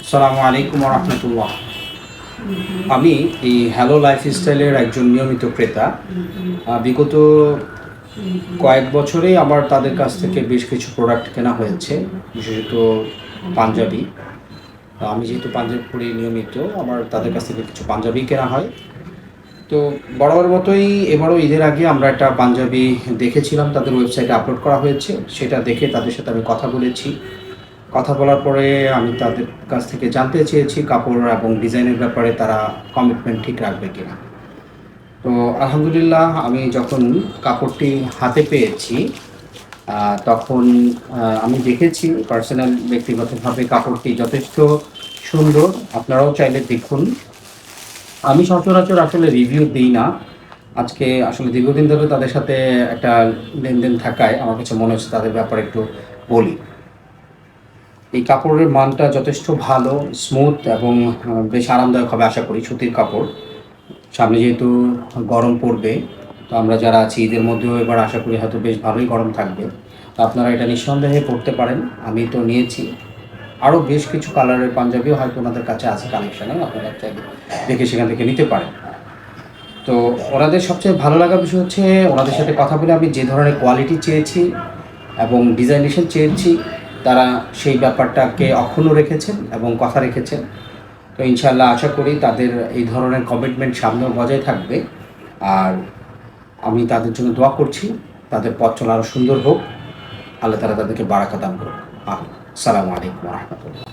আসসালামু আলাইকুম রহমতুল্লাহ। আমি এই হ্যালো লাইফস্টাইলের একজন নিয়মিত ক্রেতা। বিগত কয়েক বছরেই আমার তাদের কাছ থেকে বেশ কিছু প্রোডাক্ট কেনা হয়েছে, বিশেষত পাঞ্জাবি। আমি যেহেতু পাঞ্জাবি পরি নিয়মিত, আমার তাদের কাছ থেকে কিছু পাঞ্জাবি কেনা হয়। তো বরাবর মতোই এবারও ঈদের আগে আমরা একটা পাঞ্জাবি দেখেছিলাম, তাদের ওয়েবসাইটে আপলোড করা হয়েছে। সেটা দেখে তাদের সাথে আমি কথা বলেছি। কথা বলার পরে আমি তাদের কাছ থেকে জানতে চেয়েছি কাপড় এবং ডিজাইনের ব্যাপারে তারা কমিটমেন্ট ঠিক রাখবে কিনা। তো আলহামদুলিল্লাহ, আমি যখন কাপড়টি হাতে পেয়েছি তখন আমি দেখেছি পার্সোনাল ব্যক্তিগতভাবে কাপড়টি যথেষ্ট সুন্দর। আপনারাও চাইলে দেখুন। আমি সচরাচর আসলে রিভিউ দিই না। আজকে আসলে দীর্ঘদিন ধরে তাদের সাথে একটা লেনদেন থাকায় আমার কাছে মনে হচ্ছে তাদের ব্যাপারে একটু বলি। এই কাপড়ের মানটা যথেষ্ট ভালো, স্মুথ এবং বেশ আরামদায়ক হবে আশা করি। সুতির কাপড়। সামনে যেহেতু গরম পড়বে, তো আমরা যারা আছি ঈদের মধ্যেও এবার আশা করি হয়তো বেশ ভালোই গরম থাকবে। তো আপনারা এটা নিঃসন্দেহে পরতে পারেন। আমি তো নিয়েছি। আরও বেশ কিছু কালারের পাঞ্জাবিও হয়তো ওনাদের কাছে আছে কালেকশানে, আপনারা চাইলে দেখে সেখান থেকে নিতে পারেন। তো ওনাদের সবচেয়ে ভালো লাগার বিষয় হচ্ছে ওনাদের সাথে কথা বলে আমি যে ধরনের কোয়ালিটি চেয়েছি এবং ডিজাইনেশন চেয়েছি, তারা সেই ব্যাপারটাকে অক্ষুণ্ণ রেখেছেন এবং কথা রেখেছেন। তো ইনশাআল্লাহ আশা করি তাদের এই ধরনের কমিটমেন্ট সামনেও বজায় থাকবে। আর আমি তাদের জন্য দোয়া করছি, তাদের পথ চলা আরও সুন্দর হোক। আল্লাহ তাআলা তাদেরকে বারাকা দান করুক। আসসালামু আলাইকুম ওয়া রাহমাতুল্লাহ।